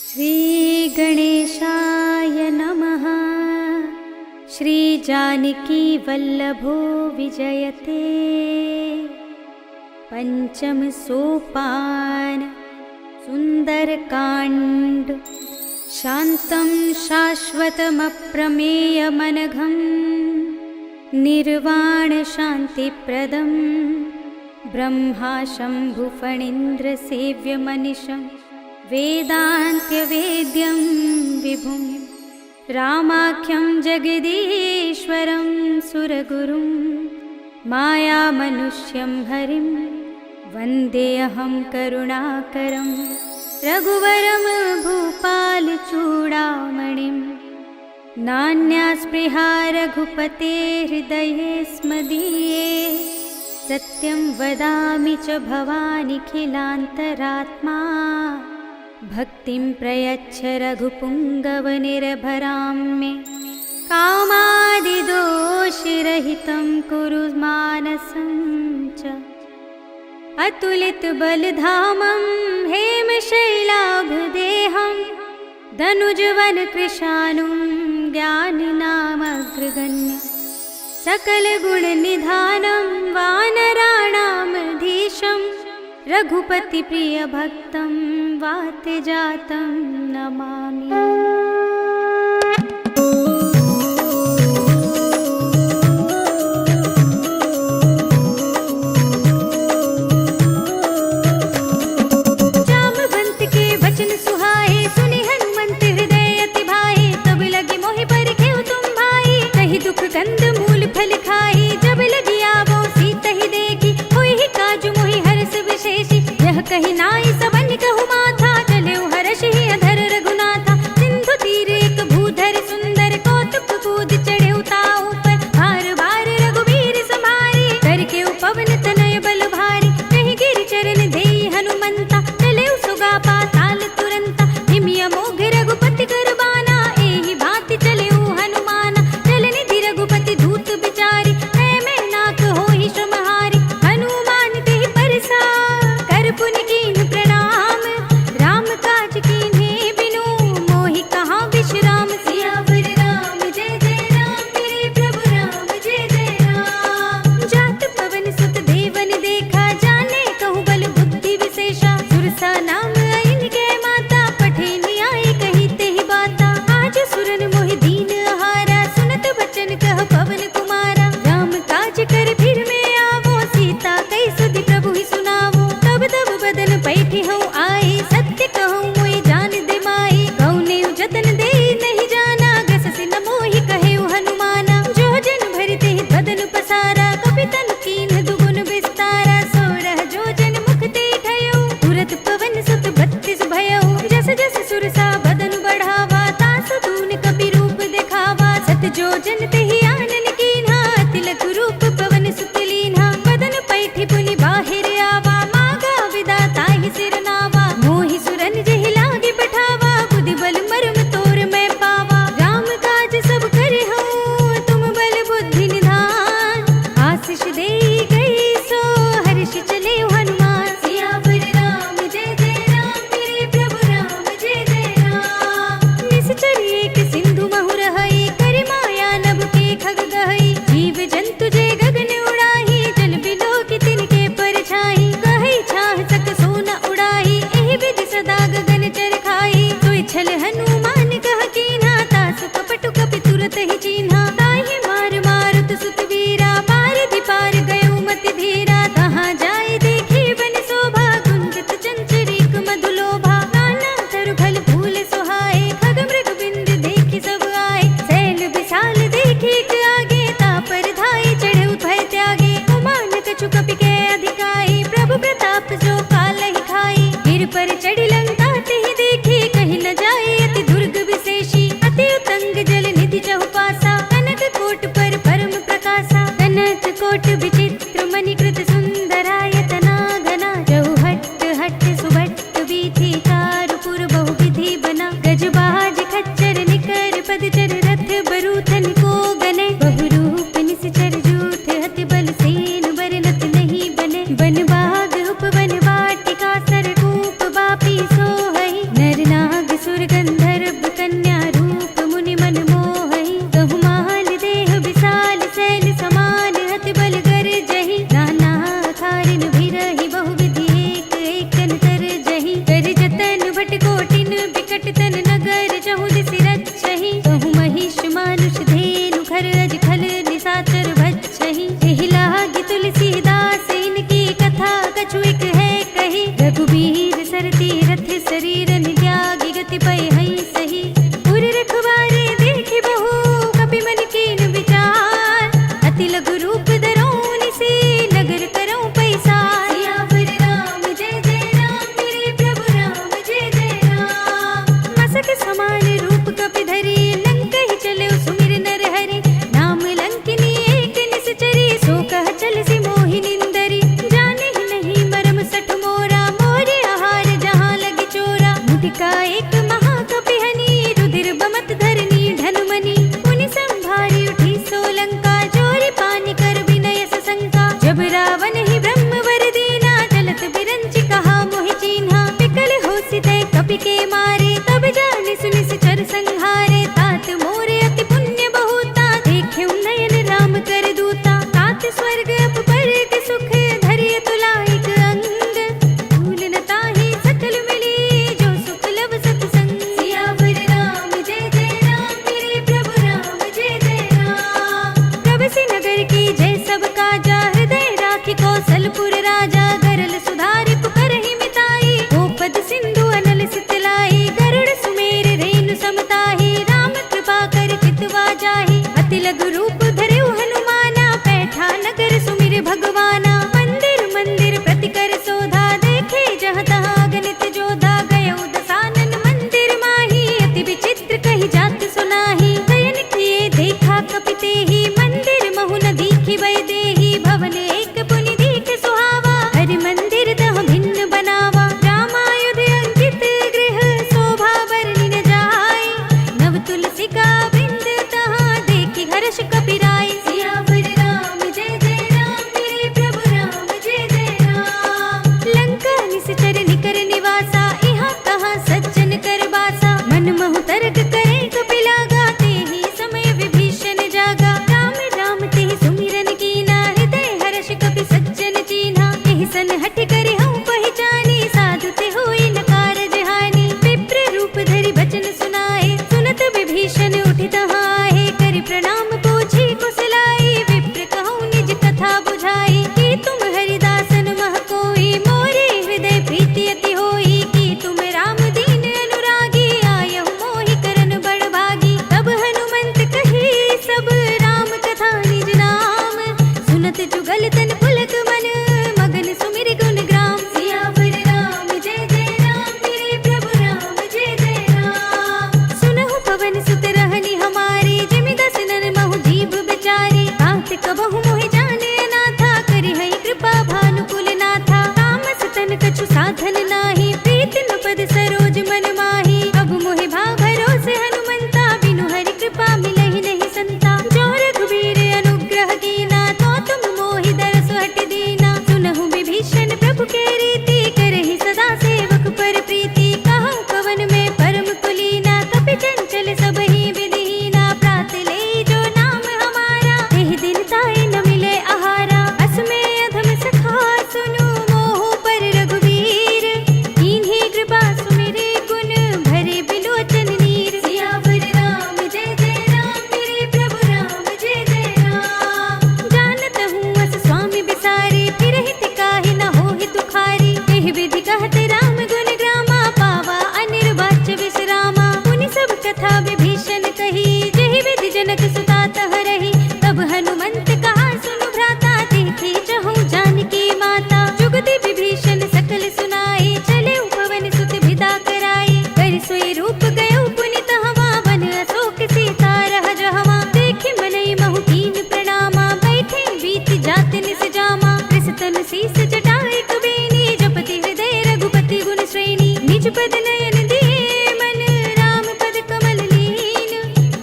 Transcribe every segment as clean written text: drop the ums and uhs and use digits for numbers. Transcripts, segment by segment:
श्री गणेशाय नमः। श्री जानकी वल्लभो विजयते। पंचम सोपान सुंदरकांड। शांतं शाश्वतमप्रमेयमनघं निर्वाण शांतिप्रदं ब्रह्मा शंभुफणीन्द्र सेव्यमनिशं वेदान्त्यवेद्यं विभुं रामाख्यं जगदीश्वरं सुरगुरुं मायामनुष्यं हरिं वन्देऽहं करुणाकरं रघुवरं भूपालचूडामणिं। नान्यास्पृहा रघुपते हृदये स्मदीये सत्यं वदामि च भवानिखिलान्तरात्मा। भक्तिं प्रयच्छ रघुपुङ्गवनिर्भरां मे कामादिदोषरहितं कुरु मानसं च। अतुलितबलधामं हेमशैलाभदेहं धनुजवनकृशानुं ज्ञानिनामग्रगण्यं सकलगुणनिधानं वानराणामधीशं रघुपतिप्रियभक्तं वातजातं नमामि। जामवंत के वचन सुहाए सुनि हनुमंत हृदय अति भाए। तब लगी मोहि परिखेउ तुम भाई कहि दुख गंध मूल फल खाई। जब लगी आवो सीता ही देखी होई ही काजु मोहि हर्ष विशेषी। यह कहि नाई सबन कहु माथा चले हर्ष ही अधर रघुनाथा। सिंधु एक महाकपिहनी, रुधिर बमत धरनी ढनुमनी। पुनि संभारी उठी सोलंका, जोरी पानी कर विनय सशंका। जब रावण ही ब्रह्म वर दीना, चलत बिरंची कहा मोहि चीन्हा। विकल होसि तै कपि के मारे, तब जानि सुनि चर संहारे। तात मोरे अति पुण्य बहुता, देखेउ नयन राम कर दूता। तात स्वर्ग अपर के सुख, धरिय तुलाइक अंग। भूल न ताहि सकल मिली, जो सुख लब सतसंग। सियावर राम जय जय राम, मेरे प्रभु राम जय जय राम। प्रभसि नगर की जय सब काजा, हृदय राखि कौशलपुर राजा। गरल सुधारि पुकारहि मिताई, गोपद सिंधु अनल सितलाई। गरुड़ सुमेर रेणु समताहि, राम कृपा कर चितवा जाहि। अति लघु रूप धरेउ हनुमाना, पैठा नगर सुमिर भगवाना। मंदिर मंदिर प्रति कर शोधा, देखे जहाँ तहाँ अगणित जोधा। गयउ दसानन मंदिर माही, अति विचित्र कहि जात सुनाही। शयन किए देखा कपि तेहि, मंदिर महु न दीखि बै देहि। भवन एक पुनि दीख सुहावा, हरि मंदिर तहाँ भिन्न बनावा। रामायुध अंकित गृह, शोभा वर्णि न जाय। नव तुलसी का वृंद, तहाँ देखि हर्ष कपि राय। सियावर राम जय जय राम, मेरे प्रभु राम जय जय राम। लंका निश्चर निकर निवासा, इहाँ कहाँ सज्जन कर बासा। मन महु तर्क करे कपि लागा, तेहि समय विभीषण जागा। राम राम तेहि सुमिरन कीना, हृदय हर्ष कपि सज्जन चीन्हा। एहि सन हठि करि हऊँ पहिचानी, साधु ते होई न कारज हानि। विप्र रूप धरि बचन सुनाए, सुनत विभीषण उठि तहाँ आहे। करि प्रणाम पूछी कुशलाई, विप्र कहूँ निज कथा बुझाई। कि तुम हरिदासन मह कोई, मोरे हृदय प्रीति अति होई। कि तुम राम दीन अनुरागी, आयहु मोहि करन बड़ भागी। तब हनुमंत कही सब, राम कथा निज नाम। सुनत जुगल तन पुलक मन, मगन सुमिर गुण ग्राम। सियावर राम जय जय राम, मेरे प्रभु राम जय जय राम। सुनहु पवन सुत रहनि हमारे, जिमि दसनन महु जीव बिचारे। तात कबहु मोहि जाने अनाथा, करि हई कृपा भानुकुल नाथा। तामस तन कछु साधन नाही, प्रीति न पद सरोज मन माही। अब मोहि भाव भरोसे हनुमंता, बिनु हरि कृपा मिलहि नहीं संता। जो रघुबीर अनुग्रह कीना, तो तुम मोहि दरस हटि दीना। सुनहु विभीषण प्रभु के रीति, करहि सदा सेवक पर प्रीति। कहूँ कवन में परम कुलीना, कपि चंचल सबहि विधिहीना। प्रात ले जो नाम हमारा, एहि दिन ताहि न मिले आहारा। अस में अधम सखा सुनु, मोह पर रघुवीर। कीन्ही कृपा सुमिरे गुण, भरे बिलोचन नीर। सियावर राम जय जय राम, मेरे प्रभु राम जय जय राम। जानत हूँ अस स्वामी बिसारी, फिरहि तिकाहि न होहि दुखारी। एहि विधि कहते राम गुण ग्रामा, पावा अनिर्वाच्य विश्रामा। पुनि सब कथा विभीषण कही, जेहि विधि जनक सुता तह रही। तब हनुमंत कहा सुनु भ्राता, देखे चहु जानकी माता। जुगति विभीषण सकल सुनाई, चले पवन सुत विदा कराई। कर सोई रूप गयो पुनि तहवा, वन अशोक सीता रह जहवा। देखि मनई महु कीन प्रणामा, बैठे बीति जात निस जामा। कृषतन शीस जटाई कुबेनी, जपति हृदय रघुपति गुण श्रेणी। निज पद नयन दिए मन, राम पद कमल लीन।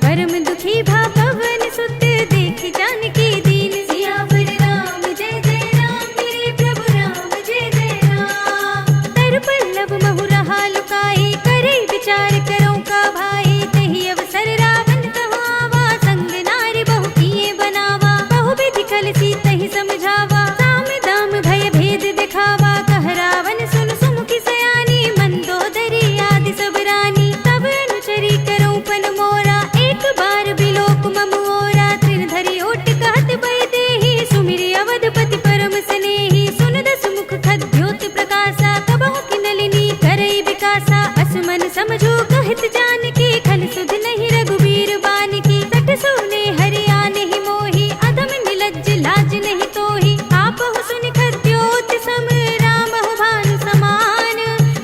परम दुखी भा पवन सुत, देखि जानकी दीन। सियावर राम जय जय राम, मेरे प्रभु राम जय जय राम। तर पल्लव महु रहा लुकाई, करे विचार करो का भाई। तहि अवसर रावण तहाँ आवा, संग नारी बहु किए बनावा। बहु विधि कल सीतहि समझावा, साम दाम भय भेद दिखावा। कह रावण सुन सुमुखी सयानी, मंदोदरी आदि सब रानी। तब अनुचरी करो पन मोरा, एक बार बिलोक मम ओरा। तृण धरि ओट कहत बै देहि, सुमिरि अवधपति परम स्नेही। सुन दस मुख खद्योत प्रकाशा, कबहु किनलिनी करई विकासा। असमन समझो कहत जानकी, खल सुध नहीं रघुबीर बानकी। सठ सोने हरि आनेहि मोहि, अधम निलज्ज लाज नहीं तोहि। आपहु सुनि खद्योत सम, रामहु भानु समान।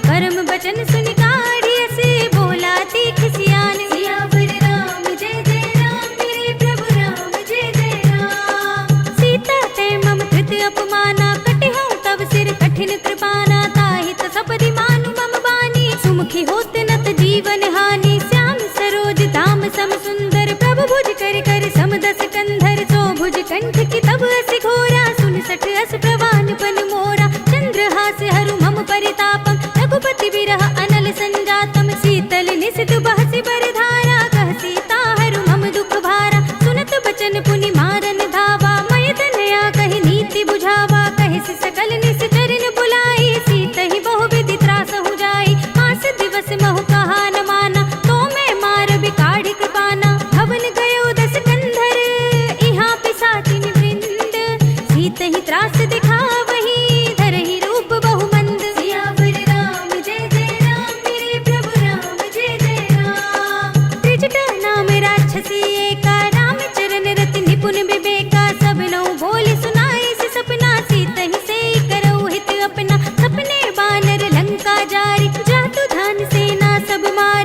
परम बचन सुनि काढ़ी अस, बोला तीख सियान। सियावर राम जय जय राम, मेरे प्रभु राम जय जय राम। सीता ते मम कृत अपमाना, कटिहउँ तव सिर कठिन कृपाना। ताहि त सपदि मानु मम बानी, सुमुखी होत न जीवन हानि श्याम सरोज धाम सम सुंदर प्रभु भुज कर कर समदस कंधर सो भुज कंठ की तब अस घोरा सुन सठ अस प्रवान पन मोरा चंद्रहास हरु मम परितापम रघुपति विरह अनल संजातम शीतल निशित बहसि बरधारा कह सीता हरु मम दुख भारा सुनत बचन पुनि मारन धावा मय तनया कहि नीति बुझावा कहि सि सकल निस चरण बुलाई सीत ही बहु विधि त्रास हो जाई मास दिवस महु कहा न माना तो मैं मार बिकाढ़ कृपाना भवन गयो दस कंधर इहाँ पिसाचिन वृंद सीत ही त्रास दिखावही धरहि रूप बहु मंद सियावर राम जय जय राम मेरे प्रभु राम जय जय राम त्रिजटा नाम राक्षसी एका राम चरण रति निपुण विवेका सब नौ बोल सुनाए से सपना सीत ही से करऊ हित अपना सपने बानर लंका जारी जातु धान सेना सब मार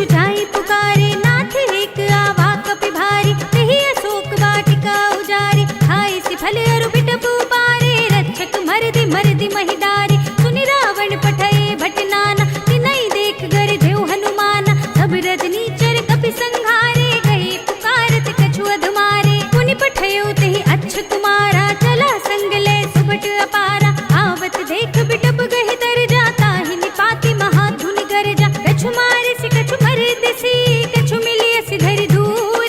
कछु जाई पुकारे, नाथ एक आवा कपि भारी, तेहि अशोक वाटिका उजारी, खाए सि फल अरु बिटप उपारे, रक्षक मरदि मरदि महिदारी, सुनि रावण पठए भट नाना, तिनहि देख गरजेउ हनुमाना, सब रजनीचर कपि संघारे, कहे पुकारत कछु अधमारे, पुनि पठयो तेहि अच्छ कुमारा, चला संग ले सुबट अपारा, आवत देख बिटप गहि तर जाता, ही निपाति महाधुनि गरजा, कछु मारे सि कछु मरदि सी, कछु मिलिय सि धरि दूर,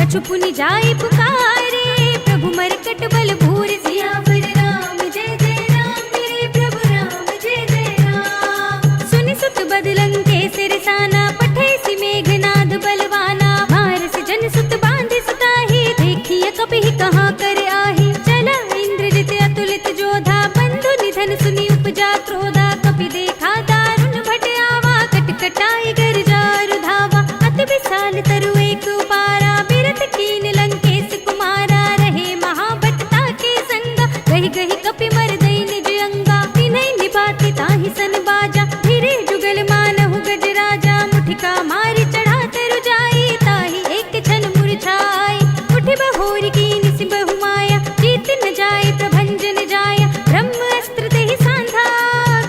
कछु पुनि जाई पुकारे, प्रभु मरकट बल भूरि, सियावर राम जय जय राम, मेरे प्रभु राम जय जय राम। सुनि सुत बदलंग के सिरसाना, पठै सि मेघनाद बलवाना, मारस जन सुत बांधि सुताही, देखिए कपिहि कहाँ कर आही, चला इंद्रजित अतुलित जोधा, बंधु निधन सुनि उपजा क्रोधा, कपि देखा दारुण भट आवा, कटकटाई गरजारु धावा, अति विशाल तरु एक उपारा, बिरथ कीन लंकेश कुमारा, रहे महाभटता के संगा, गहि गहि कपि मरदई निज अंगा, तिन्हि निपाति ताहि सन बाजा, धीरे जुगल मानहु गजराजा, मुठिका मारि चढ़ा तरु जाई, ताहि एक क्षण मुरझाई, उठि बहोरी कीनि सि बहु माया, जीत न जाय प्रभंजन जाया, ब्रह्म अस्त्र तेहि सांधा,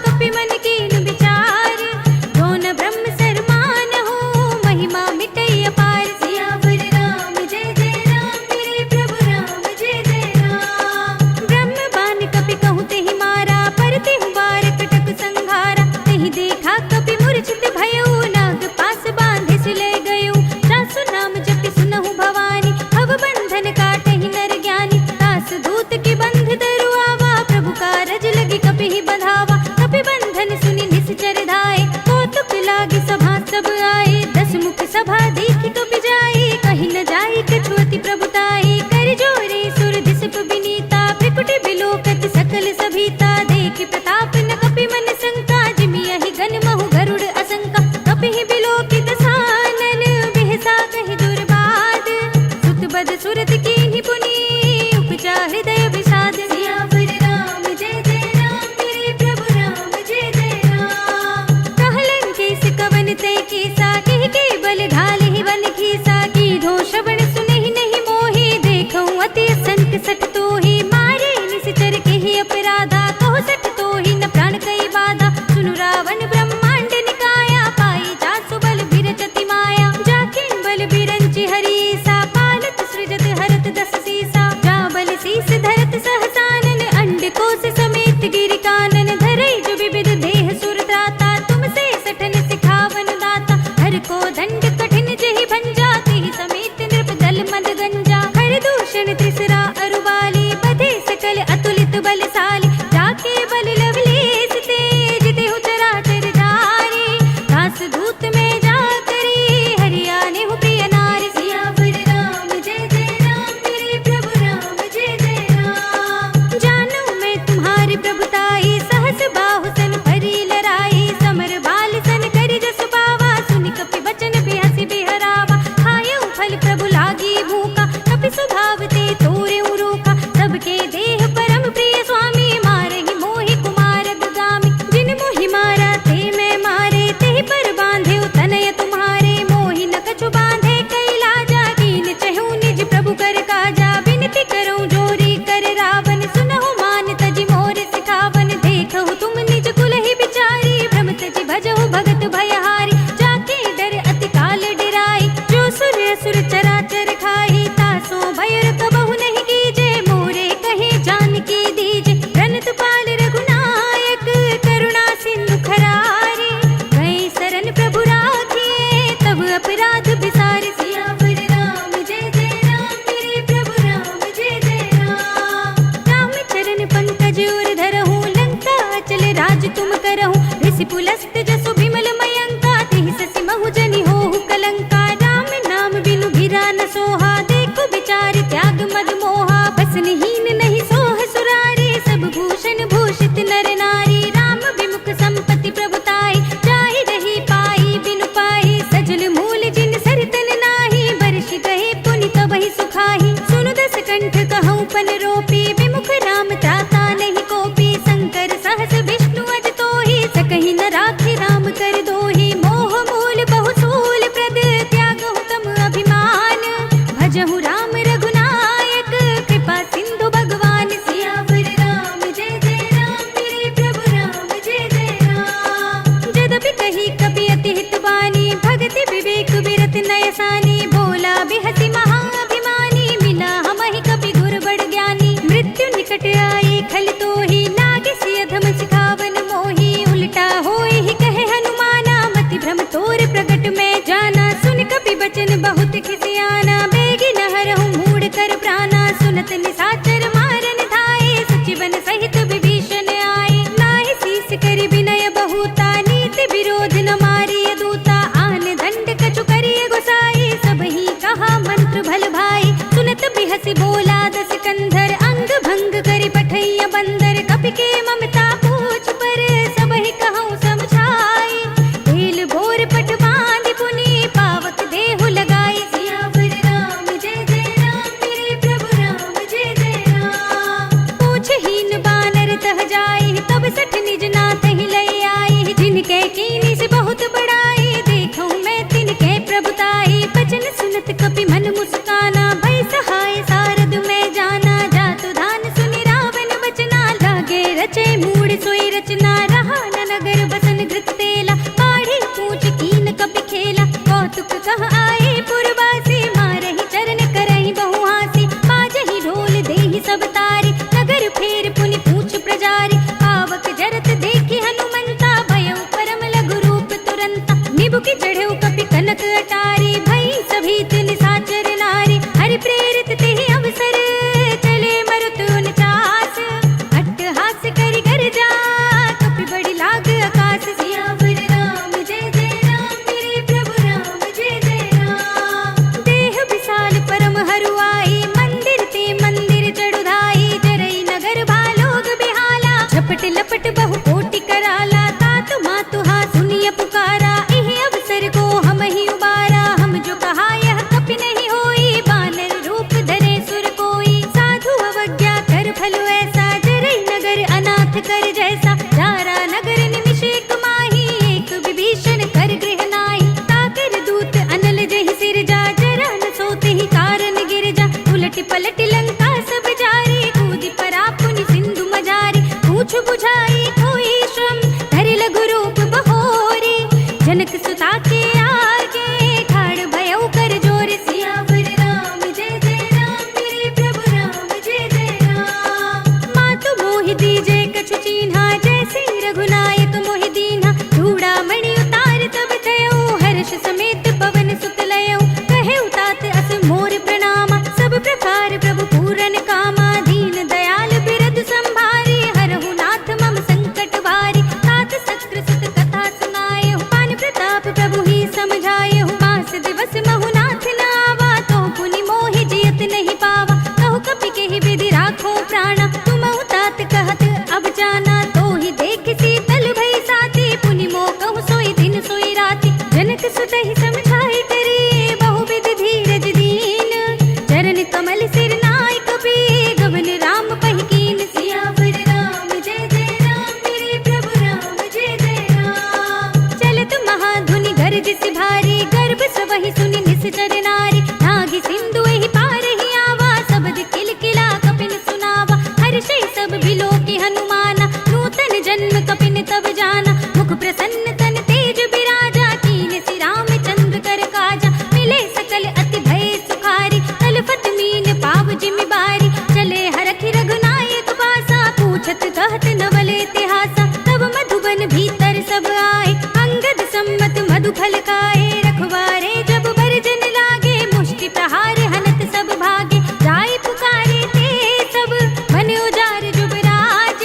कपि मन कीन विचार, दोन ब्रह्म सरमान हो, महिमा मिटई अपार, सियावर राम जय जय राम, मेरे प्रभु राम जय जय राम। ब्रह्म बान कपि कहूँ तेहि मारा, पर तेहु बार कटक संघारा, तेहि देखा कपि मूर्छित भयउ, नाग पास बांधि सि लय गयउ, सासु नाम जपि सुनहु भवानी, भव बंधन काटहि नर ज्ञानी, दास दूत की बंध धरु आवा, प्रभु कारज लगी कपिहि बंधावा, कपि बंधन सुनि निश्चर धाये, कौतुक लागी सभा सब आए, दस मुख सभा देखि कपि जाए, कहि न जाए कछु अति प्रभुताई, कर जोरे सुर दिसप विनीता, भृकुटि बिलोकत सकल सभीता, देखि प्रताप न कपि मन शंका, जिमियहि गन महु गरुड़ असंका, कपिहि बिलोकि दसानन, बिहसा कहि दुर्बाद, सुत बद सुरत कीन्हि पुनि, उपजा हृदय विषाद, सियावर राम जय जय राम, मेरे प्रभु राम जय जय राम। कहलन केस कवन तै केसा, कहि के बल ढालहि वन खीसा, कीधो श्रवण सुनहि नहीं मोहि, देखऊँ अति असंख सठ तोहि, मारे निश्चर केहि अपराधा, कहो सठ तोहि न प्राण कई बाधा, सुनु रावण ब्रह्मांड निकाया, पाई जासु बल बिरचति माया, जाकिन बल बिरंचि हरीसा, पालत सृजत हरत दस सीसा, जा बल शीस धरत सहसानन, अंड कोश समेत गिरि कानन, धरई जो विविध देह सुर त्राता, तुम से सठन सिखावन दाता, हर को दंड कठिन जहि भंजा, तेहि समेत नृप दल मद गंजा, हर दूषण त्रिसरा अरुवाली, बधे सकल अतुलित बलशाली, जाके बल लवलेस तेज, तेहु चराचर जारी, दास दूत में जा करी, हरियाने हु प्रिय नारी, सियावर राम जय जय राम, मेरे प्रभु राम जय जय राम। जानू मैं तुम्हारी प्रभुताई, सहस बाहु सन परी लराई, समर बाल सन करि जसु पावा, सुनि कपि बचन बिहसि बिहरावा, खायउ फल प्रभु लागी भूखा, कपि स्वभाव ते तोरेउ रूखा, सबके देह परम प्रिय स्वामी, मारहि मोहि कुमार बहुत खिसियाना, बेगी नहरहु मूड कर प्राणा, सुनत निशाचर मारन धाये, सचिवन सहित विभीषण आए, नाहि शीस करि विनय बहुता, नीति विरोध न मारिय दूता, आन दंड कछु करिय गोसाई, सबहि कहा मंत्र भल भाई, सुनत बिहसि बोला दस कंधर, अंग भंग करि पठैया बंदर, कपि के ममता पूछ पर, सबहि कहूँ समझाई, ढील भोर पट बांधि पुनि, पावक देहु लगाई, सियावर राम जय जय राम, मेरे प्रभु राम जय जय राम। पूछहीन बानर तह जाई, तब सठ निज नाथ ही लय आई, जिनके कीनी से बहुत बड़ाई, देखूं मैं तिनके प्रभुताई, बचन सुनत कपि मन मुस्काना, भय सहाय सारद में जाना, जातु धान सुनि रावण बचना, लागे रचे मूड सोई रचना, रहा न नगर बसन घृत तेला, पाढ़ी पूछ कीन कपि खेला, कौतुक कह आए पुरवासी, मारहि चरण करहि बहु हासी, बाजहि ढोल देहि सब तारी, नगर फेर पुनि पूछ प्रजारी, पावक जरत देखि हनुमंता, भयउ परम लघु रूप तुरंता, निबुकि चढ़ेउ कपि कनक अटारी, भई सभीत निशाचर नारी, हरि प्रेरित तेहि अवसर, चले मरुत उनचास, अट्टहास करि गर्जा, कपि बड़ी लाग आकाश, सियावर राम जय जय राम, मेरे प्रभु राम जय जय राम। देह विशाल परम हरुआई, मंदिर ते मंदिर चढ़ुधाई, जरई नगर भालोग बिहाला, झपट लपट बहु कोटि कराला, तात मातु हा सुनिय पुकारा, इहि अवसर को हम ही उबारा, हम जो कहा यह कपि नहीं होई, बानर रूप धरे सुर कोई, साधु अवज्ञा कर फल ऐसा, जरई नगर अनाथ कर जैसा, जारा नगर निमिष एक माही, एक विभीषण कर गृह नाहि, ताकर दूत अनल जहि सिर जा, जरा न सोते ही कारण गिर जा, उलट पलट लंका सब जारी, कूदि परा पुनि सिंधु मजारी, पूछ बुझाई कोई श्रम, धरि लघु रूप बहोरी, जनक सुता के आगे, ठाड़ भयउ कर जोर, सियावर राम जय जय राम, मेरे प्रभु राम जय जय राम। मातु मोहि दीजे कछु चीन्हा, जैसे रघुनायक मोहि दीन्हा, चूड़ामणि उतार तब थयउ, हर्ष समेत पवन सुत लयउ, कहेउ तात अस मोर प्रणामा, सब प्रकार प्रभु पूरन कामा, दीन दयाल बिरधु संभारी, हरहु नाथ मम संकट भारी, तात सत्र सुत कथा सुनायहु, पान प्रताप प्रभु ही समझायहु, मास दिवस महु नाथ न आवा, तो पुनि मोहि जियत नहीं पावा, कहु कपि केहि विधि राखो प्राणा, तुमहु तात कहत अब जाना, तो ही देख शीतल भई साथी, पुनि मो कहु सोई दिन सोई राति, जनक सुत ही समझाई करी, बहु विधि धीरज दीन, चरण कमल सिर नाय कपि, गवन राम पहि कीन, सियावर राम जय जय राम, मेरे प्रभु राम जय जय राम। चलत महाधुनि गरजसि भारी, गर्भ सबहि सुनि निश्चर नारी, नागी सिंधु एहि पार ही आवा, सबद किलकिला कपिन सुनावा, हर्षै सब बिलोकि हनुमाना, नूतन जन्म कपिन तब जाना, मुख प्रसन्न तन तेज बिराजा, कीन सि रामचंद्र कर काजा, मिले सकल अति भय सुखारी, तलफत मीन पाव जिमि बारी, चले हरखि रघुनायक पासा, पूछत कहत नवल इतिहासा, तब मधुबन भीतर सब आए, अंगद सम्मत मधु फल खाए, रखवारे जब बरजन लागे, मुष्टि प्रहार हनत सब भागे, जाय पुकारे ते सब, मन उजार जुबराज,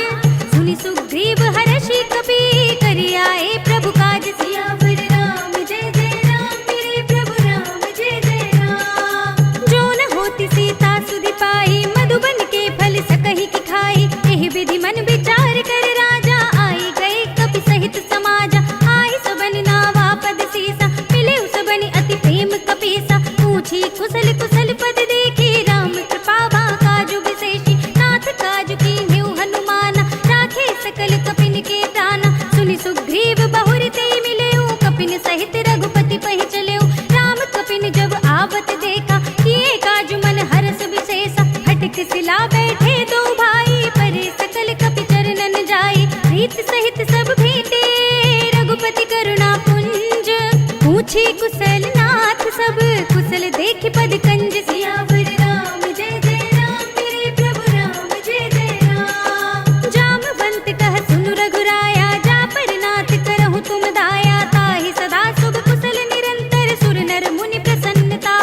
सुनि सुग्रीव हर्षि कपि, करि आए प्रभु काज, सियावर राम जय जय राम, मेरे प्रभु राम जय जय राम। जो न होती सीता सुधि पाई, मधुबन के फल सकहि की खाई, एहि विधि मन विचार कर राजा, आई गए कपि सहित समाजा, आई सबन नावा पद सीसा, मिले सबनि अति प्रेम कपीसा, पूछी कुशल कुशल पद देखी, राम कृपा बा काजु विशेषी, नाथ काजु कीन्हु हनुमाना, राखे सकल कपिन के प्राणा, सुनि सुग्रीव बहुर ते मिलेउ, कपिन सहित रघुपति पहि चलेउ, राम कपिन जब आवत देखा, किए काजु मन हरस विशेषा, हटक सिला बैठे दो भाई, परे सकल कपि चरणन जाई, प्रीत सहित सब भेंटे, रघुपति करुणा पुंज, पूछी कुशल नाथ सब, कुशल देखि पद कंज, सियावर राम जय जय राम, मेरे प्रभु राम जय जय राम। जामवंत कह सुनु रघुराया, जा पर नाथ करहु तुम दाया, ताहि सदा शुभ कुशल निरंतर, सुर नर मुनि प्रसन्नता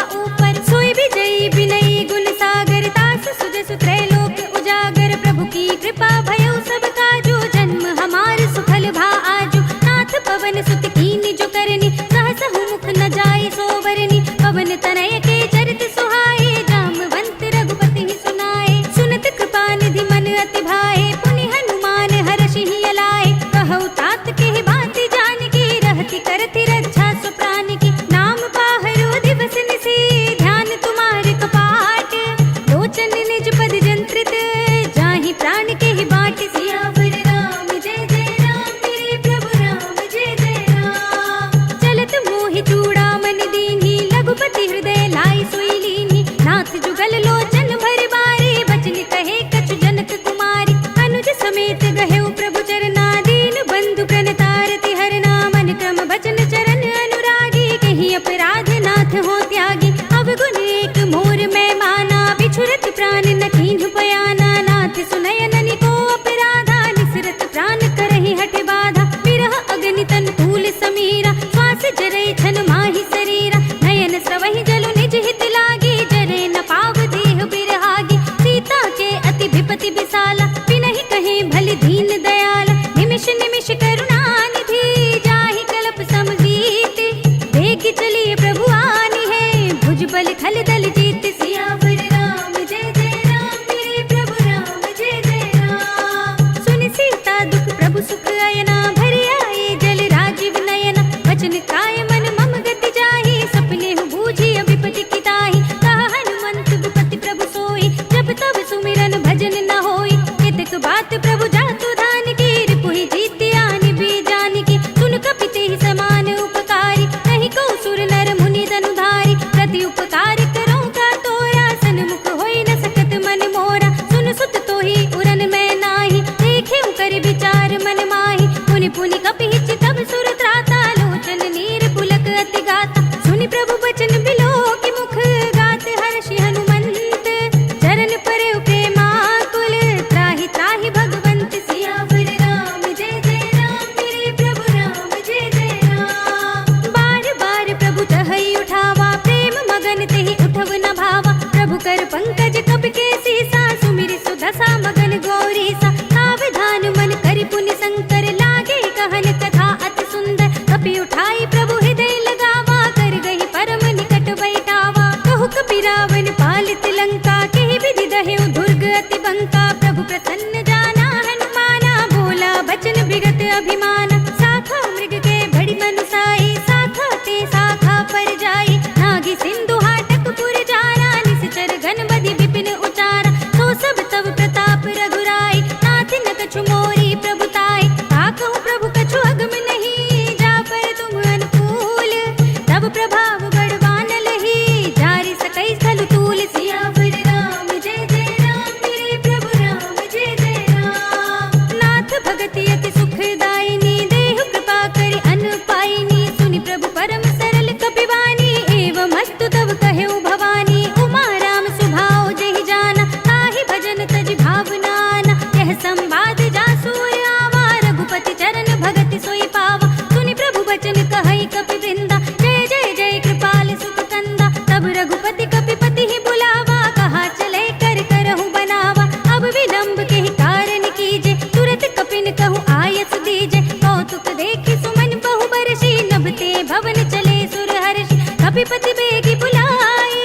तब प्रभाव बड़वान लही जारी सकई स्थल तूल सियावर राम जय जय राम मेरे प्रभु राम जय जय राम। नाथ भगति अति सुखदायिनी देहु कृपा करि अन पाइनी सुनि प्रभु परम सरल कपिवानी एवं अस्तु तब कहु भवानी उमा राम सुभाव जहि जाना ताहि भजन तज भावनाना यह संवाद जासूर आवा रघुपति चरण भगति सोई पावा सुनि प्रभु वचन कहई कपि वृंदा जय जय जय कृपाल सुख कंदा तब रघुपति कपिपति ही बुलावा कहा चले कर करहु बनावा अब विलंब के कारण कीजे तुरत कपिन कहु आयस दीजे कौतुक देखि सुमन बहु बरसी नभते भवन चले सुर हर्षि कपिपति बेगी बुलाए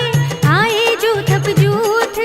आए जूथप जूथ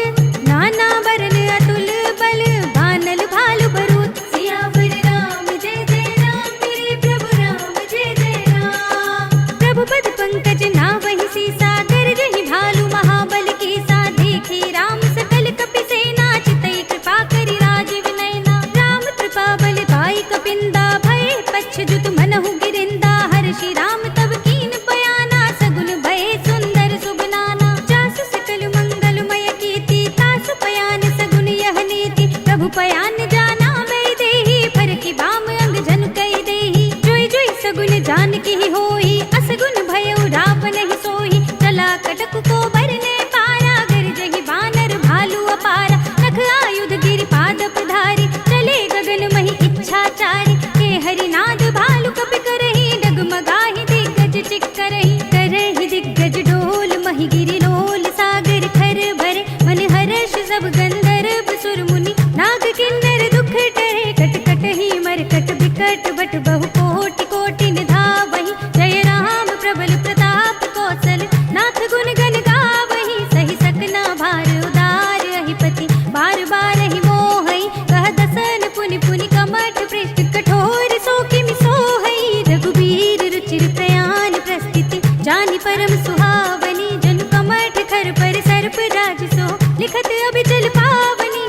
नाना बरन अतुल बल बानल भालु भरूत सियावर राम जय जय राम मेरे प्रभु राम जय जय राम। प्रभु पद पंकज नावहि सीसा गरजहि भालु महाबल की सा देखी राम सकल कपि सेना चितई कृपा करि राजीव नयना राम कृपा बल पाई कपिंदा भय पच्छ मनहु गिरिंदा हर्षि राम तब कीन पयाना सगुन भय सुंदर सुबनाना जासु सकल मंगलमय कीर्ति तासु पयान सगुन यह नीति प्रभु पयान जाना मैं देही फर की बाम अंग जन कई देही जोई जोई सगुन जान की होई असगुन भय राप नहीं सोही चला कटक को बरने पारा गरजहि बानर भालु अपारा नख आयुध गिरि पाद पधारी चले गगन मही इच्छाचारी के हरिनाद भालु कपि करहि डगमगाहि दिग्गज चिक्करहि करहि दिग्गज डोल मही गिरि लोल सागर खर भरे मन हर्ष सब गंधर्व सुर मुनि नाग किन्नर दुख टरे कट कट ही मरकट बिकट बट बहु कोटि कोटि निधावहि जय राम प्रबल प्रताप कौशल नाथ गुण गण गावहि सही सकना भार उदार अहिपति बार बार ही मोहई कह दसन पुनि पुनि कमठ पृष्ठ कठोर सो किमि सोहई रघुबीर रुचिर प्रयाण प्रस्थिति जानि परम सुहावनी जनु कमठ खर पर सर्प राज सो लिखत अभिचल पावनी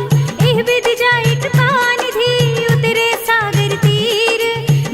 एह विधि जाय कृपा निधि उतरे सागर तीर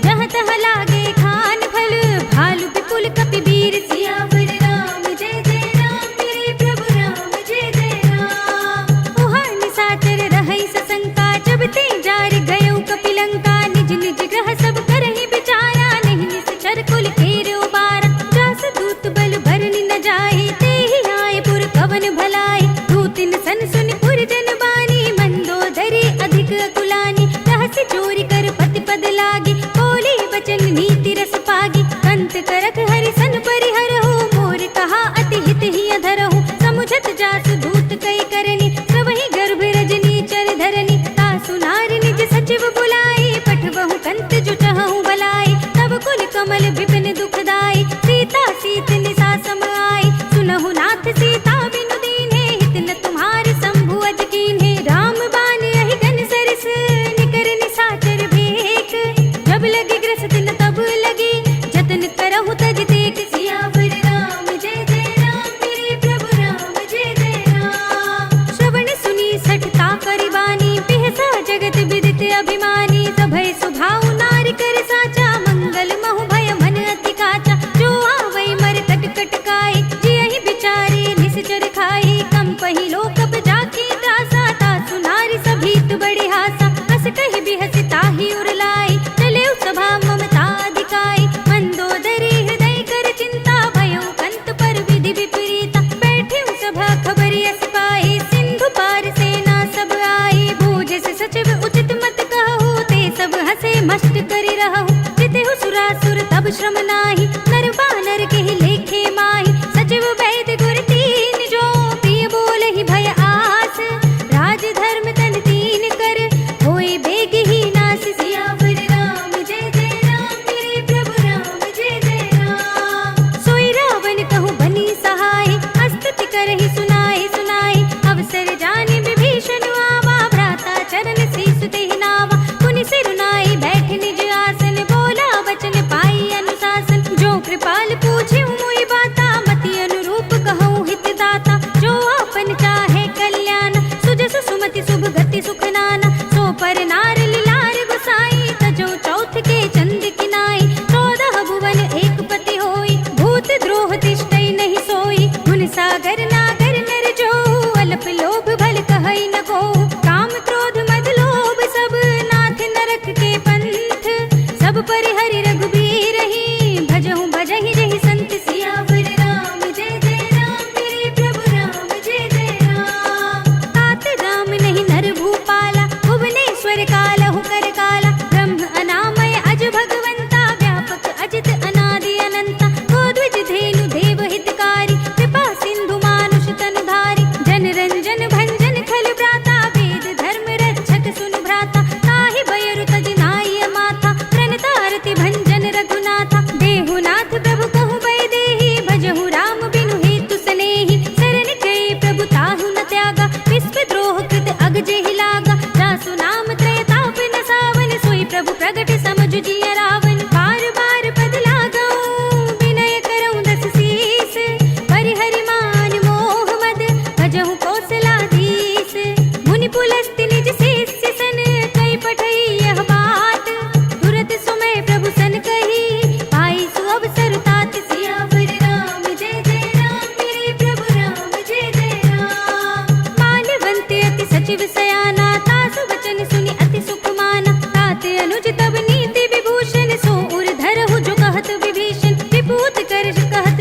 जहाँ तहाँ लागे खान फल भालु विपुल कपि वीर सियावर राम जय जय राम मेरे प्रभु राम जय जय राम। उहाँ निशाचर रहै सशंका जब ते जार गयो कपिलंका निज निज ग्रह सब करहि विचारा नहीं निश्चर कुल केर उबारा जास दूत बल भरनि न जाहि तेहि आए पुर कवन भलाई दूतिन सन सुनि पुर जन बानी मंदोदरी अधिक अकुलानी रहस्य चोरी कर पति पद लागी बोली वचन नीति रस पागी कंत करक हरि सन परिहरहु मोर कहा अति हित ही अधरहु समुझत जासु दूत कई करनी सबहि गर्भ रजनी चर धरनी तासु नारी निज सचिव बुलाई पठबहु कंत जो चहु भलाई तब कुल कमल विपिन दुखदाई सीता सीत निसा सम आई सुनहु नाथ सीता बिनु दीन्हे हित न तुम्हार शंभु अज कीन्हे राम बान अहि घन सरस निकर निसाचर भेक जब लगी ग्रस्त न तब लगी जतन करहु तज देख सियावर राम जय जय राम मेरे प्रभु राम जय जय राम। श्रवण सुनी सठता करिबानी बिहसा जगत विदित अभिमानी सभय सुभाव नारी कर साचा मंगल महु भय मन अति काचा जो आवै मर कट कटकाई जियहि बिचारी निश्चर खाई कम पही लोकप जाकी त्रासा तासु नारी सभीत बड़ी हासा हस कहि बिहसि ताहि उरलाई चले सभा ममता अधिकाई मंदोदरी हृदय कर चिंता भयो कंत पर विधि विपरीता बैठे सभा खबरि अस पाई सिंधु पार सेना सब आई बूझ से सचिव उचित मत कहु ते सब हसे मस्त करि रहु जितेहु सुरासुर तब श्रम नाही नर बानर के ही लेखे माही सचिव वैद्य गुर तीन जो प्रिय बोलहि भय आस राज धर्म तन तीन कर होय बेग ही नास सियावर राम जय जय राम मेरे प्रभु राम जय जय राम। सोई रावण कहु बनी सहाय अस्तुति करहि सुनाए सुनाए अवसर जानि विभीषण आवा भ्राता चरण शीस देहि नावा पुनि सिर नाई बैठ निज आसन बोला वचन पाई अनुशासन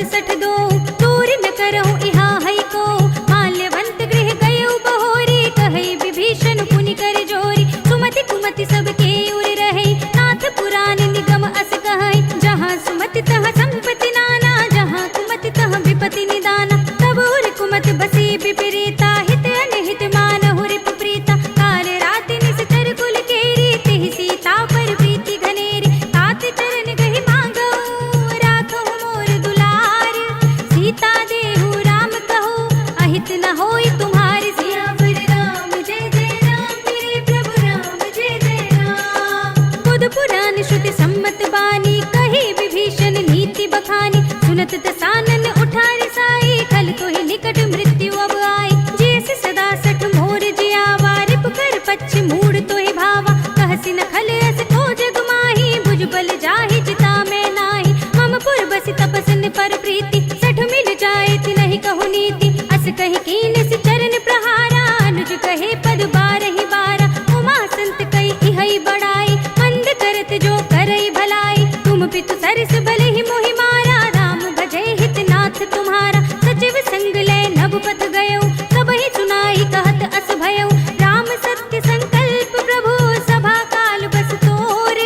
67 दो दूर न करहु इहा है को माल्यवंत गृह गयो बहोरी कहे विभीषण पुनि कर जोरी सुमति कुमति सबके उर रहे नाथ पुराण निगम अस कहे जहाँ सुमति तहाँ संपत्ति नाना जहाँ कुमति तहाँ विपत्ति निदाना तब उर कुमति बसी विपरीता हित अनहित मानहु रिप प्रीता काल राति निस्तर कुल केरी तिहि सीता पर प्रीति घनेरी तात चरण गहि मांगो राखो मोर दुलार सीता देहु राम कहो अहित न होई तुम्हारी सियावर राम जय जय राम मेरे प्रभु राम जय जय राम बुध पुराण श्रुति सम्मत बानी कही विभीषण नीति बखानी सुनत दसानन उठारी साई कल तो ही निकट मृत्यु अब आई जैसे सदा सठ मोर जियावा रिप कर पच्छ मूड तो ही भावा कहसी न खल अस को जग माही भुज बल जाहि चिता में नाही मम पुर बसि तपसन पर प्रीति सठ मिल जाए ति नहीं कहु नीति अस कहि कीन से चरण प्रहारा अनुज कहे पद बारहि बारा उमा संत कई इहई बड़ाई मंद करत जो करई भलाई तुम पितु सरस भले ही मोहि मारा राम भजै हित नाथ तुम्हारा सचिव संग ले नभ पथ गयो सब ही सुनाई कहत अस भयो राम सत्य संकल्प प्रभु सभा काल बस तोर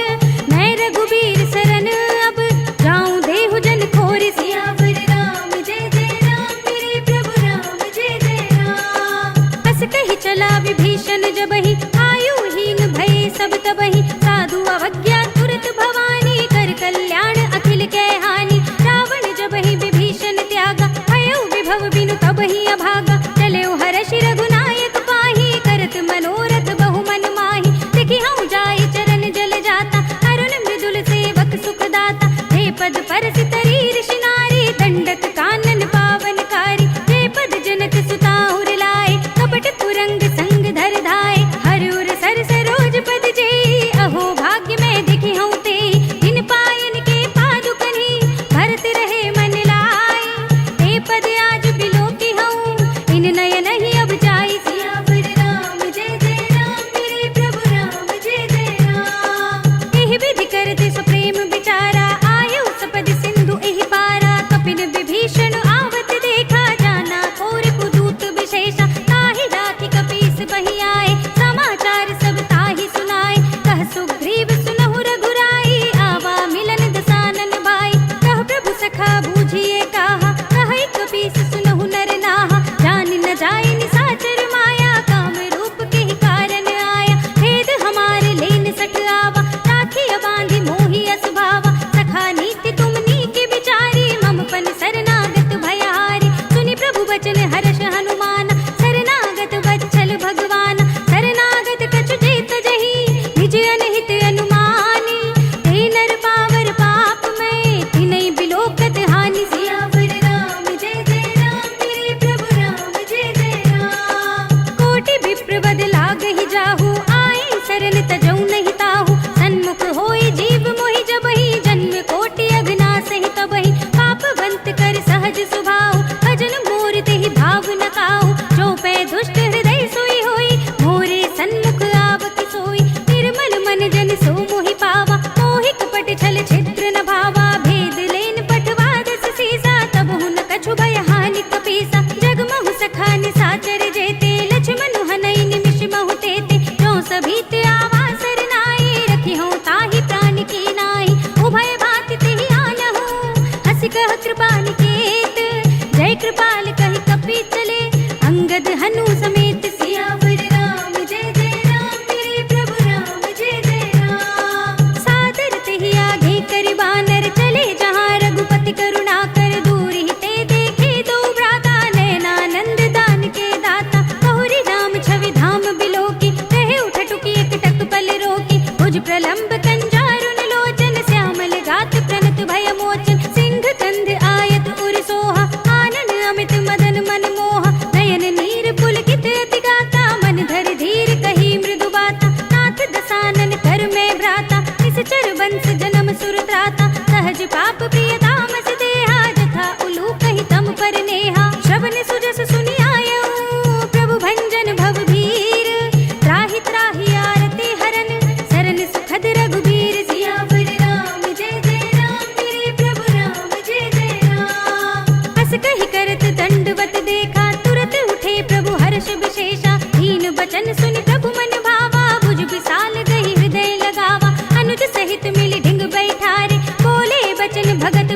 मैं रघुबीर शरण अब जाऊं देहु जन खोर सियावर राम जय जय राम मेरे प्रभु राम जय जय राम अस कही चला विभीषण जबहि आयुहीन भय सब तबहि साधु अवज्ञा तुरत भवानी कर कल्याण अखिल के हानि रावण जबहि विभीषण त्यागा भयो विभव बिनु तबहि अभागा चले हर्षि रघुनायक पाही करत मनोरथ बहु मन माही देखि हूँ जाई चरण जल जाता अरुण मृदुल सेवक सुख दाता हे पद पर सितरी ऋषि नारी दंडक कानन पावनकारी हे पद जनक सुता उर लाए कपट कुरंग संग धर धाय हर उर सर सरोज पद जे अहो भाग्य में देखी हूँ ते इन पायन के पादुकनी भरत रहे मन लाए हे पद आज बिलो की हूँ इन नयन ही अब जाई सियावर राम जय जय राम मेरे प्रभु राम जय जय राम एहि विधि करते सुप्रेम विचारा आयु सपद सिंधु एहि पारा कपिन विभीषण आवत देखा जाना और कुदूत विशेषा ताहि राति कपीस बहि आए समाचार सब ताहि सुनाए कह सुग्रीव सुनहु रघुराई आवा मिलन दसानन भाई कह प्रभु सखा बूझिए कहा कहि कपीस सुनहु नर नाहा जान न जाए निसाचर माया काम रूप के ही कारण आया भेद हमारे लेन सठ आवा राखिया बांधि मोहि असभावा सखा नीति तुम नीके विचारी मम पन शरणागत भयहारी सुनि प्रभु वचन हर्ष हनुमाना शरणागत वत्सल भगवान शरणागत कछु जेत जही निज अनहित अनुमानी ते नर पावर पाप में तिनहि बिलोकत हानि सियावर राम जय जय राम मेरे प्रभु राम जय जय राम कोटि विप्र बद लागहि जाहु आए शरण तजौ नहीं ताहु सन्मुख होई जीव मोहि जबहि जन्म कोटि अगना सहि तबहि पापवंत कर सहज सुभाव भजन मोर तेहि भाव न काहु जो पै दुष्ट हृदय सोई होई मोरे सन्मुख आवति सोई निर्मल मन जन सो मोहि पावा मोहि कपट छल छिद्र न भावा भेद लेन पठवा दस सीसा तब हुन कछु भय हानि कपीसा जगमहु सखा निसाचर जेते लक्ष्मण हनई निमिष महु तेते जो सभीत आवा सरनाई रखी हूँ ताहि प्राण की नाई उभय भांति तिहि आनहु हंसि कह कृपा निकेत जय कृपाल कहि कपि चले अंगद हनु समेत सियावर राम जय जय राम मेरे प्रभु राम जय जय राम सादर तेहि आगे करि बानर चले जहाँ रघुपति करुणा कर दूर ही ते देखे दो भ्राता नयनानंद दान के दाता बहुरी राम छवि धाम बिलो की रहे उठ टुकी एक टक पल रोकी भुज प्रलंब कंजारुन लोचन श्यामल गात प्रणत भय मोचन सिंह कंध आयत उर सोहा आनन अमित मदन मन मोहा नयन नीर पुलकित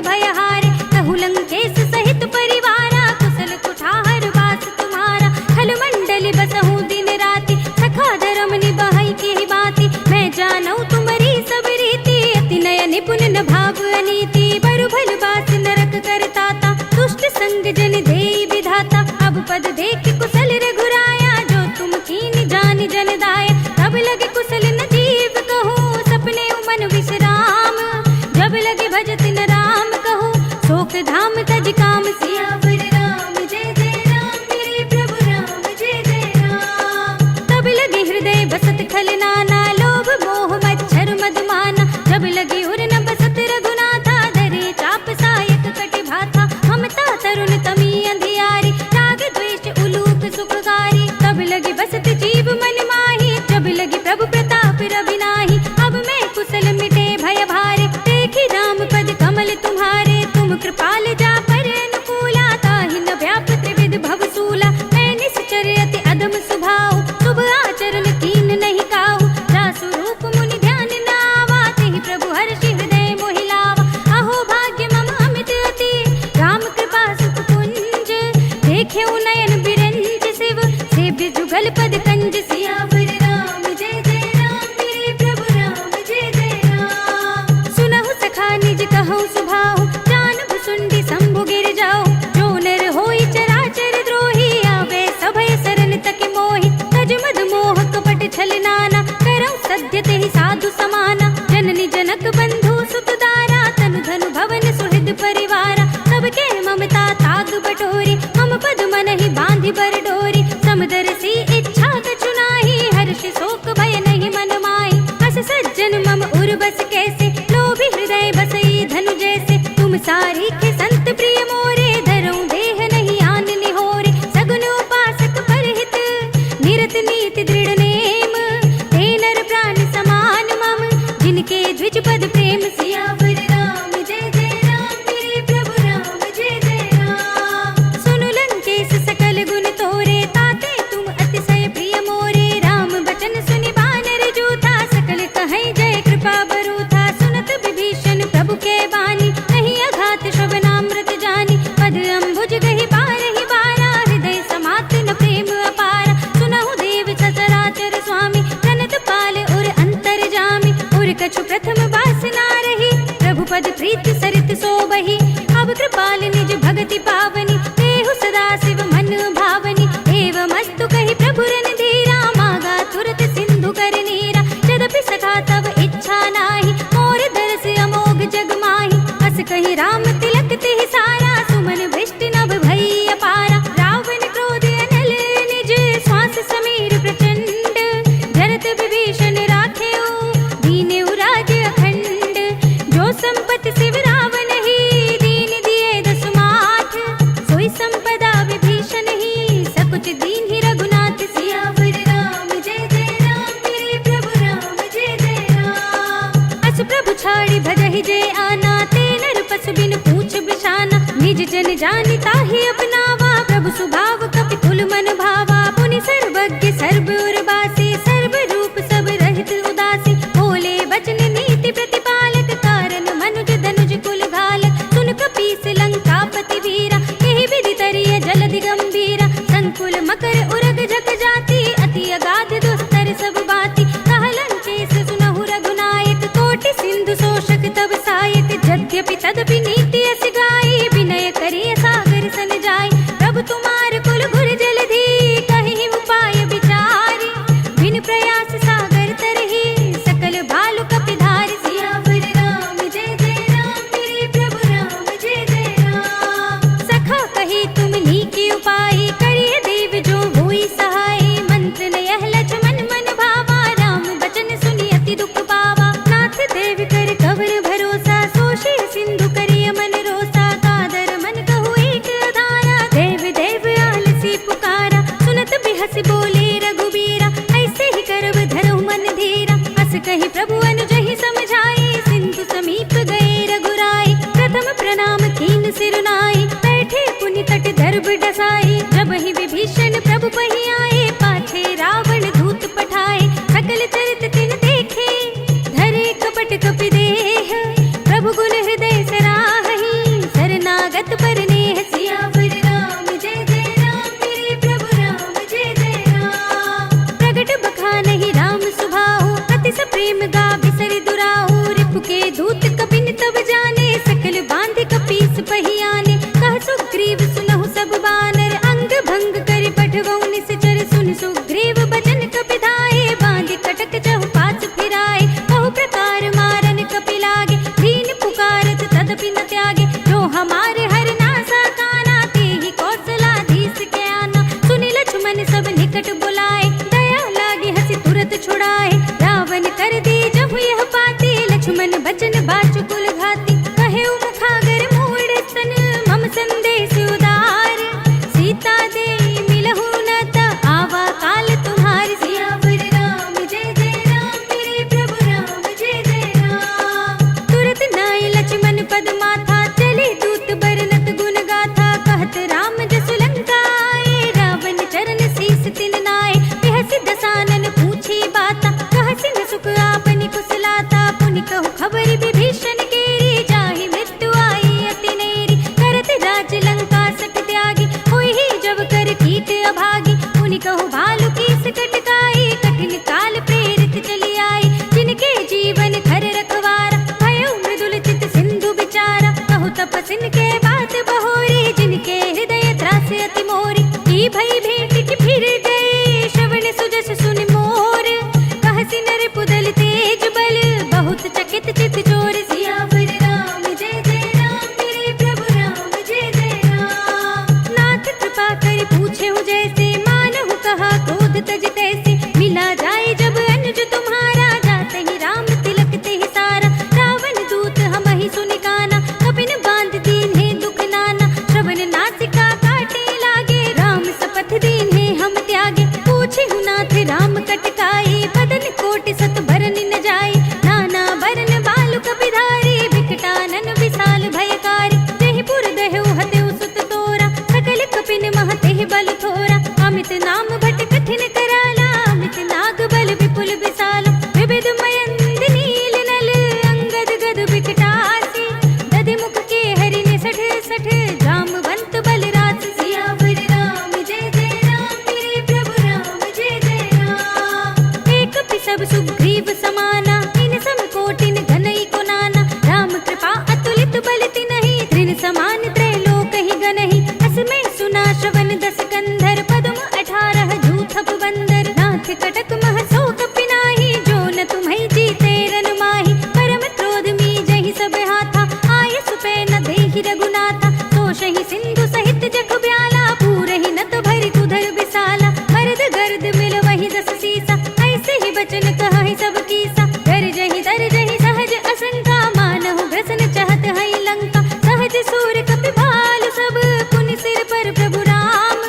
भयहारे, कहु लंकेश सहित परिवारा, कुशल कुठार वास तुम्हारा। खल मंडली बसहु दिन राति, सखा धर्म निभाई की बाती। मैं जानऊ तुम्हारी सब रीति, अति नय निपुण न भाव अनीति। बरु भल बास नरक करताता, दुष्ट संग जन देई विधाता। अब पद देख कुशल रघुराया, जो तुम कीन जानि जन दाया। तब लगे कुशल न जीव कहूँ, सपने मन विश्राम। जब लगे भजत न राम कहूँ, शोक धाम तज काम। सियावर राम जय जय राम, मेरे प्रभु राम जय जय राम। तब लगे हृदय बसत खल नाना, लोभ मोह मच्छर मदमाना। जब लगे उर न बसत रघुनाथा, धरे चाप सायक कटि भाथा। ममता तरुण तमी अंधियारी, राग द्वेष उलूक सुखकारी। तब लगे बसत जीव मन माही, जब लगे प्रभु प्रताप रवि नाही। अब मैं कुशल मिटे भय भारे, देखी राम पद कमल तुम्हारे। तुम कृपाल जा पर अनुकूला, ताहि न व्याप त्रिविध भवसूला। मैं निश्चर अति अधम स्वभाव, शुभ आचरण कीन नहीं काहू। जासु रूप मुनि ध्यान न आवा, तेहि प्रभु हर्षि हृदय मोहि लावा। अहो भाग्य मम अमित अति, राम कृपा सुख कुंज। देखेउ नयन बिरंज शिव, सेव्य जुगल पद कंज। सियावर राम जय जय राम, मेरे प्रभु राम जय जय राम। सुनहु सखा निज कहूँ सुभाहु, जानहु सुंडी शंभु गिर जाओ। जो नर होई चराचर द्रोही, आवे सभय सरन तकि मोहि। तज मद मोह कपट छल नाना, करऊँ सद्य तेहि साधु समाना। जननी जनक बंधु सुत दारा, तनु धनु भवन सुहृद परिवारा। सबके ममता ताग बटोरी, मम पद मन ही बांधि बर डोरी। समदर्शी इच्छा कछु नाही, हर्ष शोक भय नहीं मन माही। अस सज्जन मम उर बस कैसे, लोभी हृदय बसई धनु जैसे। तुम सारी के संत प्रिय मोरे, धरऊँ देह नहीं आन निहोरे। सगुन उपासक परहित, निरत नीति दृढ़ नेम। ते नर प्राण समान मम, जिनके द्विज पद प्रेम। सियावर राम जय जय राम, मेरे प्रभु राम जय जय राम। सुनु लंकेश सकल गुण तोरे, ताते तुम अतिशय प्रिय मोरे। राम बचन सुनि बानर जूथा, सकल कहै जय कृपा बरूथा। सुनत विभीषण प्रभु के बानी, नहीं अघात श्रवणामृत जानी। पद अम्बुज गहि बारहि बारा, हृदय समात न प्रेम अपारा। सुनहु देव सचराचर स्वामी, जनत पाल उर अंतर जामी। उर कछु प्रथम वासना रही, प्रभु पद प्रीत सरित सोबहि। अब कृपाल निज भगति पावनी, देहु सदा शिव मन भावनी। एवमस्तु कहि प्रभु रणधीरा, मागा तुरत सिंधु कर नीरा। यद्यपि सखा तब इच्छा नाही, मोर दरस अमोघ जग माही। अस कहि राम तिलक तिहि सारा, सुमन भ्रष्ट नभ भई अपारा। रावण क्रोध अनल निज, श्वास समीर प्रचंड। जरत विभीषण राखेउ, दीनेउ राज अखंड। जो संपत्ति शिव रावण ही, दीन दिए दसु माठ। सोई संपदा विभीषण ही, सकुच दीन ही रघुनाथ। सियावर राम जय जय राम, मेरे प्रभु राम जय जय राम। अस प्रभु छाड़ी भजहि जय आना, ते नर पशु बिन पूछ बिछाना। निज जन जानि ताहि अपनावा, प्रभु सुभाव कपि कुल मन भावा। पुनि सर्वज्ञ सर्व उर्वासी, सर्व रूप सब रहित उदासी। बोले वचन नीति प्रतिपालक, कारण मनुज धनुज कुल घालक। सुन कपीस लंकापति वीरा, एहि विधि तरिय जलधि गंभीरा। संकुल मकर उरग जग जाति, अति अगाध दुस्तर सब बाती। कह लंकेश सुनहु रघुनायक, कोटि सिंधु शोषक तब सायक। यद्यपि तदपि नीति अस गाई, विनय करिय सागर सन जाई। प्रभु तुम्हार कुल गुर जलधि, कहि उपाय विचारी। बिन प्रयास सागर तरहि, सकल भालु कपिधारी। सियावर राम जय जय राम, मेरे प्रभु राम जय जय राम। सखा कही तुम नीकी उपाय, करिय देव जो हुई सहाय। मंत्र न यह लक्ष्मण मन भावा, राम बचन सुनि अति दुख पावा। नाथ देव कर कवर भरोसा, सोषे सिंधु करिय मन रोसा। कादर मन तात पर नेह। सियावर राम जय जय राम, मेरे प्रभु राम जय जय राम। प्रगट बखानहि राम सुभाहु, अति स प्रेम गा बिसरि दुराहु। रिपु के दूत कपिन तब जाने, सकल बांधि कपीस पहियाने। कह सुग्रीव सुनहु सब बानर, अंग भंग करि पठवहु निश्चर। सुन सुग्रीव बचन कपि धाये, बांधि कटक चहुपाच फिराए। बहु प्रकार मारन कपि लागे, दीन पुकारत तदपि न त्यागे। जो हमारे हर नासा काना, तेहि कौशलाधीश के आना। सुनि लक्ष्मण सब निकट बुलाए, दया लागे हंसी तुरत छुड़ाए। रावण कर दी जहु यह पाती, लक्ष्मण बचन बाचुकुल घाती। कहे मुखागर मूढ़ स्तन, मम संदेश उदार। सीता दे मिलहु न त, आवा काल तुम्हारी। सियावर राम जय जय राम, मेरे प्रभु राम जय जय राम। तुरत नाय लक्ष्मण पद माथा, चले दूत बरनत गुण गाथा। कहत राम जसु लंका आए, रावण चरण शीस तिन नाय। बिहसि दसानन पूछी बाता, कहसि न सुख आपनि कुशलाता। पुनि कहु खबर विभीषण केरी, जाहि मृत्यु आई अति नेरी। करत राज लंका सठ त्यागी, होई ही जब कर कीट अभागी। पुनि कहु भालु कीस कटकाई, कठिन काल प्रेरित चली आई। जिनके जीवन खर रखवारा, भयो मृदुल चित सिंधु बिचारा। कहु तपसिन के बात बहोरी, जिनके हृदय त्रास अति मोरी। की भई भेंट की फिर गए, श्रवण सुजस सुनि मोर। कहसि नर पुदल तेज बल, बहुत चकित चित चोर। सियावर राम जय जय राम, मेरे प्रभु राम जय जय राम। नाथ कृपा कर पूछे हूँ जैसे, मानहु कहा क्रोध तज तैसे। मिला जाए जब अनुज तुम्हारा, जाते ही राम तिलक ते ही सारा। रावण दूत हमहि सुनि काना, कपिन बांध दीन्हे दुख नाना। श्रवण नासिका काटे लागे, राम सपथ दीन्हे हम त्यागे। पूछे हूँ नाथ राम कटकाई, बदन कोटि सत भरन न जाए। नाना बरन बालु कपिधारी, विकटानन विशाल भयकारी। देहि पुर देहु हतेउ सुत तोरा, सकल कपिन मह तेहि बल थोरा। अमित नाम भट कठिन कराला, अमित नाग बल विपुल विशाला। विविध मयंद नील नल, अंगद गद विकटासी। दधि मुख के हरि निसठ सठ, जामवंत बलराज। सियावर राम जय जय राम, मेरे प्रभु राम जय जय राम। एक पि सब सुग्रीव समाना, इन सम कोटिन घनई को नाना। राम कृपा अतुलित बल तिनहि, तृण समान त्रैलोक ही गनहि। असमय सुना श्रवण दस कंधर, पद्म 18 जूथप बंदर। नाथ कटक मह सो कपि नाही, जो न तुम्है जीते रन माही। परम क्रोध मी जहि सब हाथा, आय सुपै न देहि रघुनाथा। तोषहि सिंधु सहित जग ब्याला, पूरहि न तो भरि कुधर बिसाला। मर्द गर्द मिल वही दस सीसा, ऐसे ही बचन कहहि सब कीसा। गरजहि दरजहि सहज असंका, मानहु ग्रसन चहत है लंका। सहज सूर कपि भालु सब, पुनि सिर पर प्रभु राम।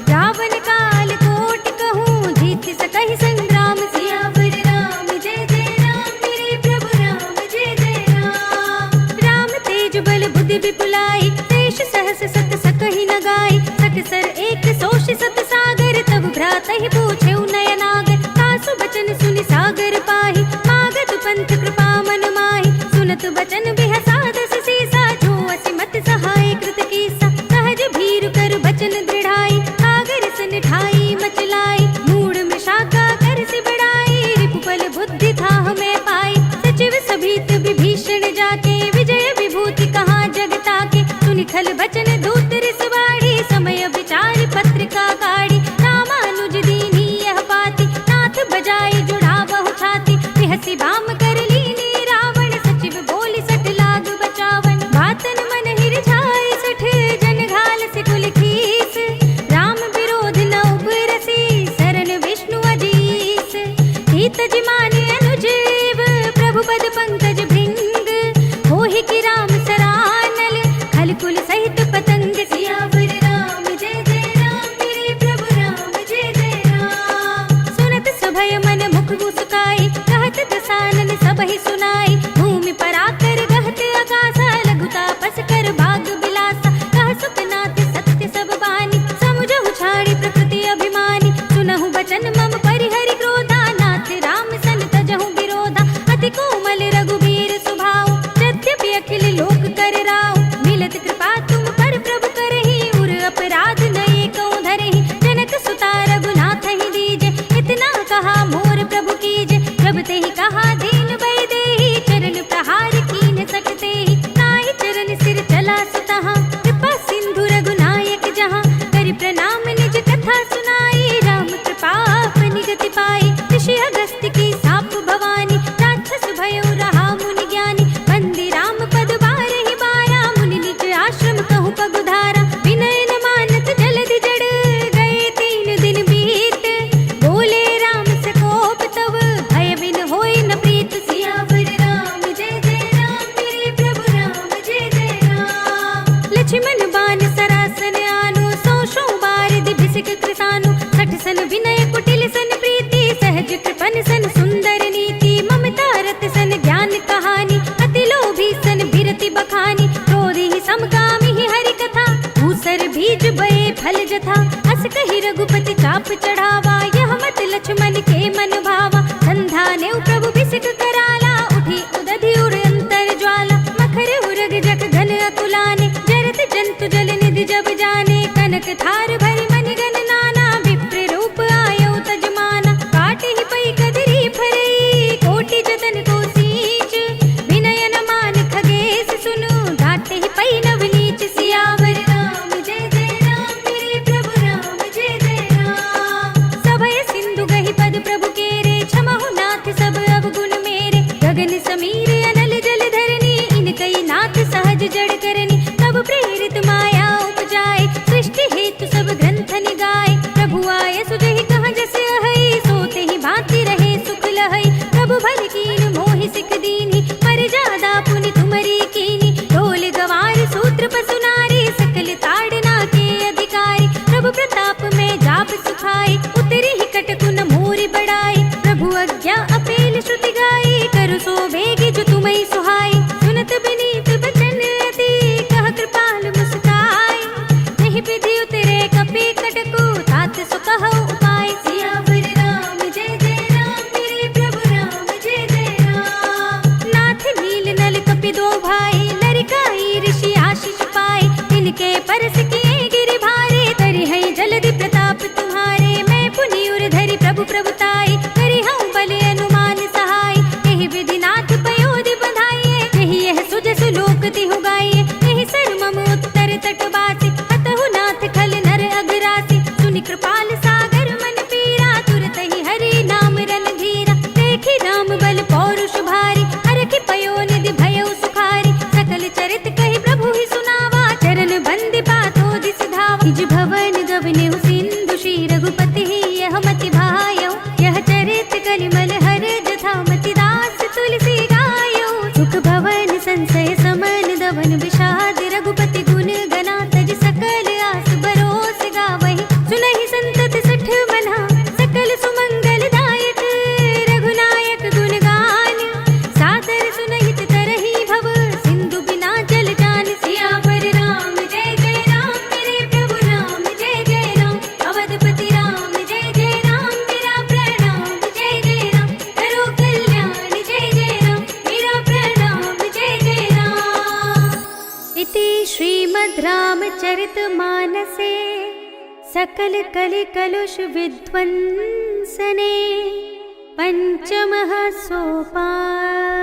रावण काल कोटि कहूँ, जीत सकहि संग्राम। सियावर राम जय जय राम, मेरे प्रभु राम जय जय राम। राम तेज बल बुद्धि विपुलाई, देश सहस सत सकहि न गाई। सकसर एक सोष सत सागर, तब भ्रातहि पूछेउ नयनागर। तासु बचन सुनि सागर पाहि, मागत पंथ कृपा मन माहि। सुनत बचन बिहसा दस सीसा, जो असिमत सहाय कृत कीसा। सहज भीरु कर बचन दृढ़ाई, सागर सन ठाई मचलाई। मूढ़ में शाखा कर से बढ़ाई, रिपुबल बुद्धि था हमें पाई। सचिव सभीत विभीषण जाके, विजय विभूति कहाँ जगता के। सुनि खल बचन दूत रिसवाड़ी, समय विचार पत्रिका काढ़ी। रामानुज दीन्ही यह पाती, नाथ बजाई जुड़ा बहु छाती। बिहसी बाम कर लीनी रावण, सचिव बोली सठ लाग बचावन। बातन मन हिर छाई सठ, जन घाल से कुल खीस। राम विरोध न उपरसी, शरण विष्णु अजीस। हित जिमाने अनुजीव, प्रभु पद पंकज भृंग। होहि की राम सरानल, खल कुल सहित पतंग। सिया जथा। अस कही रघुपति चाप चढ़ावा, यह मत लक्ष्मण के मन भावा। संधा ने प्रभु बिसिक कराला, उठी उदधि उर अंतर ज्वाला। मखर उरग जग घन अकुलाने, जरत जंतु जल निधि जब जाने। कनक थार भरि मन गण नाना, विप्र रूप आयो तजमाना। काटे ही पई कदरी फरई, कोटि जतन को सींच। विनय न मान खगेश सुनु, घाटे ही पई नवनीच। सियावर राम जय जय राम, मेरे प्रभु राम जय जय राम। सभय सिंधु गहि पद प्रभु केरे, क्षमहु नाथ सब अवगुण मेरे। गगन समीर अनल जल धरनी, इनकई नाथ सहज जड़ करनी। तब प्रेरित माया उपजाए, सृष्टि हेतु सब ग्रंथ निगाए। प्रभु आय सुजहि कहाँ जस अहै, सोते ही भांति रहे सुख लहै। प्रभु भल कीन मोहि सिख दीनी, पर जादा पुनि तुमरी कीनी। ढोल गवार सूत्र पसु नारी, सकल ताड़ना के अधिकारी। प्रभु प्रताप में जाप सुखाई, उतरी ही कटकुन मोरि बढ़ाई। प्रभु आज्ञा अपेल श्रुति गाई, करु सो भेगी जो तुम्हें सुहाई। सुनत बिनीत बचन अति, कह कृपाल मुस्काई। नहीं विधि उतरे कपि कटकु, तात सो कहो उपाय। सियावर राम जय जय राम, मेरे प्रभु राम जय जय राम। नाथ नील नल कपि दो भाई, लरिकाई ऋषि आशीष पाए। तिनके परस किए गिरि भारे, करि है जलधि प्रताप तुम्हारे। मैं पुनि उर धरि प्रभु प्रभुताई, करि हूँ बल अनुमान सहाय। यही विधि नाथ पयोधि बधाइए, यही यह सुजसु लोक तिहु गाइए। यही सर मम उत्तर तटवासी, हतहु नाथ खल नर अघरासी। सुनि कृपाल सागर मन पीरा, तुरत ही हरि नाम रणधीरा। देखी राम बल पौरुष भारी, हरखि पयोनिधि भयउ सुखारी। सकल चरित कहि प्रभु ही सुनावा, चरण बंदि पाथो दिस धावा। निज भवन गवनेउ सिंधु, श्री रघुपति ही यह मति भायौ। यह चरित कलिमल हर जथा, मति दास तुलसी गायौ। सुख भवन संशय समन दवन, विषाद रघुपति गुण गना। तज सकल आस बरोस गावहि, सुनहि संतत सठ मना। सकल सुमंगल दायक, रघुनायक गुण गान। सादर सुनहित तरहि भव, सिंधु बिना जल जान। सियावर राम जय जय राम, मेरे प्रभु राम जय जय राम। अवधपति राम जय जय राम, मेरा प्रणाम जय जय राम। करो कल्याण जय जय राम, मेरा प्रणाम जय जय राम। इति श्रीमद् रामचरितमानसे सकल कलि कलुष विध्वंसने पंचमः सोपानः।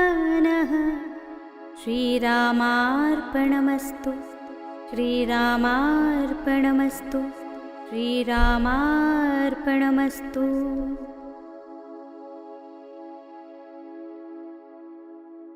श्रीरामार्पणमस्तु, श्रीरामार्पणमस्तु, श्रीरामार्पणमस्तु।